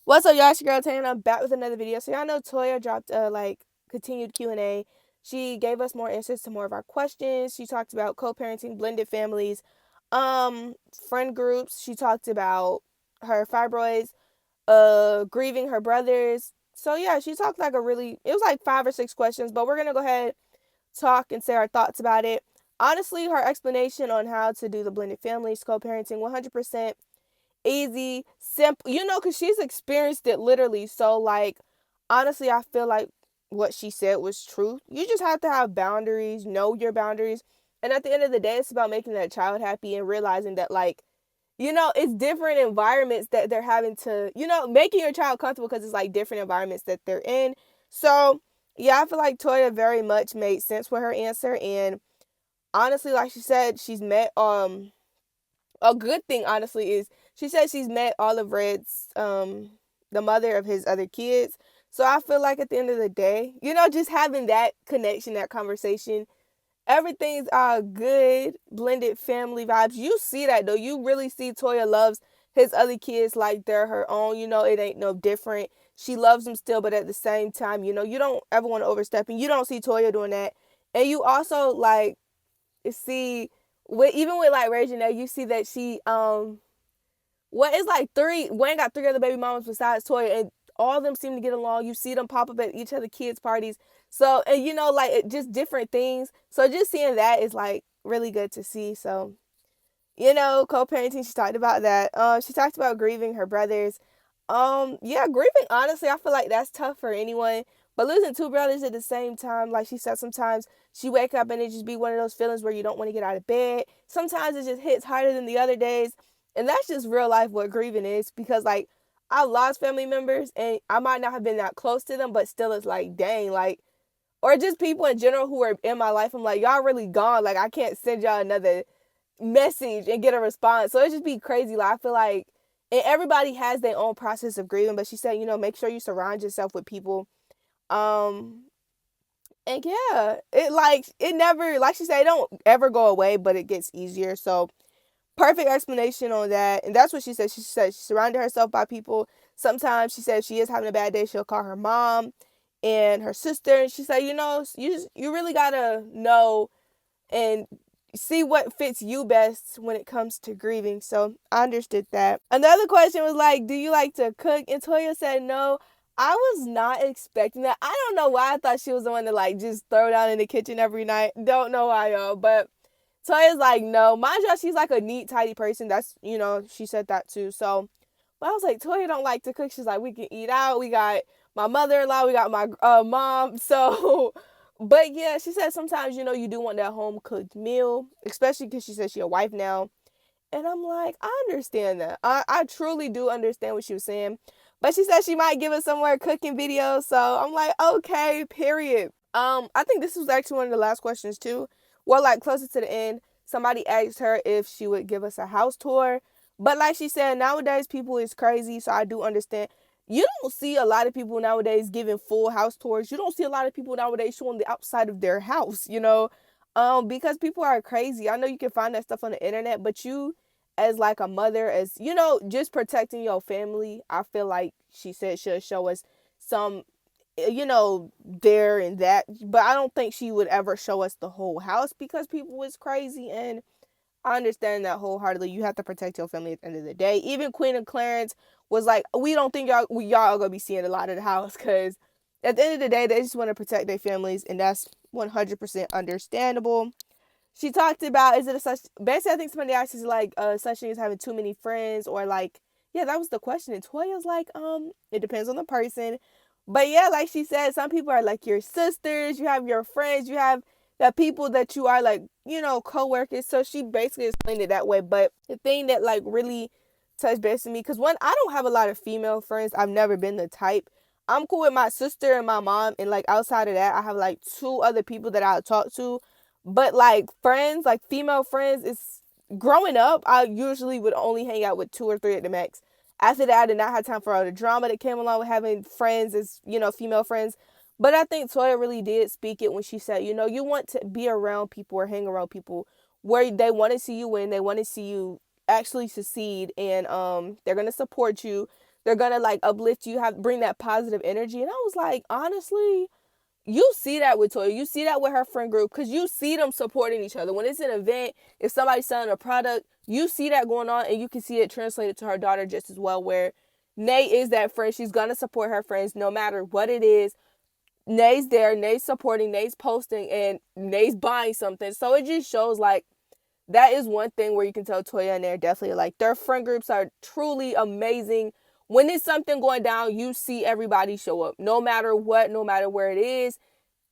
What's up, y'all? It's your girl Toya, and I'm back with another video. So y'all know Toya dropped a continued Q&A. She gave us more answers to more of our questions. She talked about co-parenting, blended families, friend groups. She talked about her fibroids, grieving her brothers. So yeah, she talked like it was like 5 or 6 questions, but we're gonna go ahead, talk, and say our thoughts about it. Honestly, her explanation on how to do the blended families, co-parenting, 100% easy, simple, because she's experienced it literally. So, like, honestly, I feel like what she said was true. You just have to have boundaries, know your boundaries. And at the end of the day, it's about making that child happy and realizing that, like, it's different environments that they're having to, making your child comfortable because it's like different environments that they're in. So, yeah, I feel like Toya very much made sense with her answer. And honestly, like she said, she's met a good thing, honestly, is she said she's met Olive Red's the mother of his other kids. So I feel like at the end of the day, just having that connection, that conversation, everything's good, blended family vibes. You see that though. You really see Toya loves his other kids like they're her own. It ain't no different. She loves them still, but at the same time, you don't ever want to overstep, and you don't see Toya doing that. And you also like see even with like Regina, you see that she it's like Wayne got 3 other baby mamas besides Toya, and all of them seem to get along. You see them pop up at each other kids' parties. So, and like just different things. So just seeing that is like really good to see. So, co-parenting, she talked about that. She talked about grieving her brothers. Yeah, grieving, honestly, I feel like that's tough for anyone. But losing 2 brothers at the same time, like she said, sometimes she wake up and it just be one of those feelings where you don't want to get out of bed. Sometimes it just hits harder than the other days. And that's just real life what grieving is, because like I lost family members and I might not have been that close to them, but still it's like, dang, like, or just people in general who are in my life. I'm like, y'all really gone. Like, I can't send y'all another message and get a response. So it just be crazy. Like, I feel like, and everybody has their own process of grieving, but she said, make sure you surround yourself with people. Um, and yeah, it never, like she said, it don't ever go away, but it gets easier. So perfect explanation on that. And that's what she said. She said she surrounded herself by people. Sometimes she said if she is having a bad day, she'll call her mom and her sister. And she said, you really gotta know and see what fits you best when it comes to grieving. So I understood that. Another question was like, do you like to cook? And Toya said no. I was not expecting that. I don't know why I thought she was the one to like just throw down in the kitchen every night. Don't know why, y'all. But Toya's like, no. Mind you, she's like a neat, tidy person. That's, she said that too. So, but I was like, Toya don't like to cook. She's like, we can eat out. We got my mother-in-law. We got my mom. So, but yeah, she said sometimes, you do want that home cooked meal, especially because she says she's a wife now. And I'm like, I understand that. I truly do understand what she was saying. But she said she might give us some more cooking videos. So I'm like, okay, period. I think this was actually one of the last questions too. Well, like closer to the end, somebody asked her if she would give us a house tour. But like she said, nowadays people is crazy, so I do understand. You don't see a lot of people nowadays giving full house tours. You don't see a lot of people nowadays showing the outside of their house, because people are crazy. I know you can find that stuff on the internet, but you, as like a mother, as just protecting your family, I feel like she said she'll show us some, there and that. But I don't think she would ever show us the whole house because people is crazy. And I understand that wholeheartedly. You have to protect your family at the end of the day. Even Queen and Clarence was like, we don't think y'all are gonna be seeing a lot of the house, because at the end of the day, they just want to protect their families, and that's 100% understandable. She talked about, is it a such, basically I think somebody asked, is it like such thing as having too many friends, or like, yeah, that was the question. And Toya's like, it depends on the person. But yeah, like she said, some people are like your sisters, you have your friends, you have the people that you are like, co-workers. So she basically explained it that way. But the thing that like really touched base with me, because one, I don't have a lot of female friends. I've never been the type. I'm cool with my sister and my mom, and like outside of that, I have like 2 other people that I talk to. But like friends, like female friends, is growing up, I usually would only hang out with 2 or 3 at the max. After that, I did not have time for all the drama that came along with having friends as, female friends. But I think Toya really did speak it when she said, you want to be around people or hang around people where they want to see you win, they want to see you actually succeed, and they're gonna support you. they're gonna like uplift you, have bring that positive energy. And I was like, honestly, you see that with Toya. You see that with her friend group because you see them supporting each other. When it's an event, if somebody's selling a product, you see that going on and you can see it translated to her daughter just as well, where Nay is that friend. She's going to support her friends no matter what it is. Nay's there, Nay's supporting, Nay's posting, and Nay's buying something. So it just shows like that is one thing where you can tell Toya and they're definitely like their friend groups are truly amazing. When it's something going down, you see everybody show up. No matter what, no matter where it is,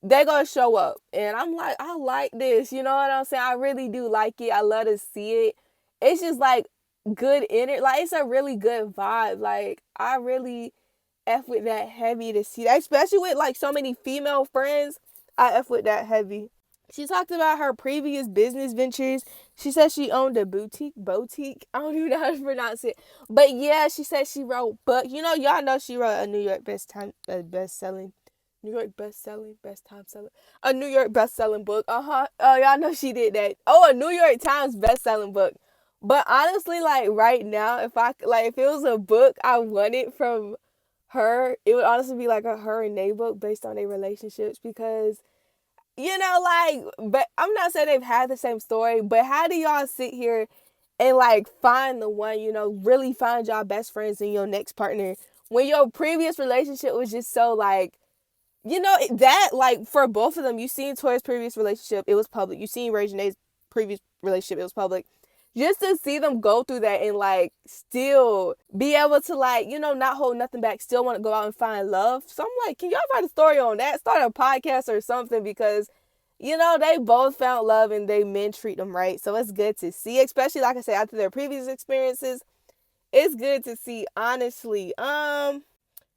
they're gonna show up. And I'm like, I like this. You know what I'm saying? I really do like it. I love to see it. It's just like good energy. Like it's a really good vibe. Like I really F with that heavy to see that, especially with like so many female friends. I F with that heavy. She talked about her previous business ventures. She said she owned a boutique. I don't even know how to pronounce it. But yeah, she said she wrote book. You know, y'all know she wrote a New York best time selling, a New York best selling book. Y'all know she did that. Oh, a New York Times best selling book. But honestly, like right now, if it was a book I wanted from her, it would honestly be like a her and Nay book based on their relationships because but I'm not saying they've had the same story, but how do y'all sit here and like find the one, really find y'all best friends in your next partner when your previous relationship was just so like, that like for both of them, you seen Toya's previous relationship, it was public. You seen Ray Janae's previous relationship, it was public. Just to see them go through that and like still be able to like, not hold nothing back, still want to go out and find love. So I'm like, can y'all write a story on that? Start a podcast or something because, they both found love and they men treat them right. So it's good to see, especially like I said, after their previous experiences. It's good to see, honestly.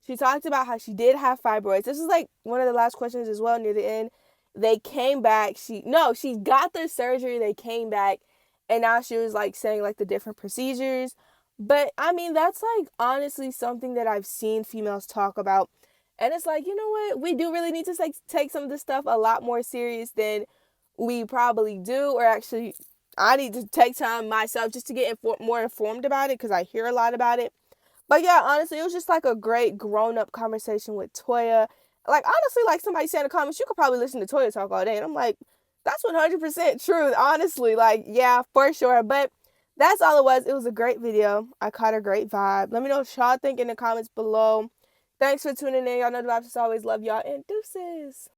She talked about how she did have fibroids. This is like one of the last questions as well near the end. They came back. She got the surgery. They came back. And now she was like saying like the different procedures. But I mean, that's like honestly something that I've seen females talk about. And it's like, you know what? We do really need to take some of this stuff a lot more serious than we probably do. Or actually, I need to take time myself just to get more informed about it because I hear a lot about it. But yeah, honestly, it was just like a great grown-up conversation with Toya. Like, honestly, like somebody said in the comments, you could probably listen to Toya talk all day. And I'm like, that's 100% true, honestly. Like, yeah, for sure. But that's all it was. It was a great video. I caught a great vibe. Let me know what y'all think in the comments below. Thanks for tuning in. Y'all know the vibes as always. Love y'all and deuces.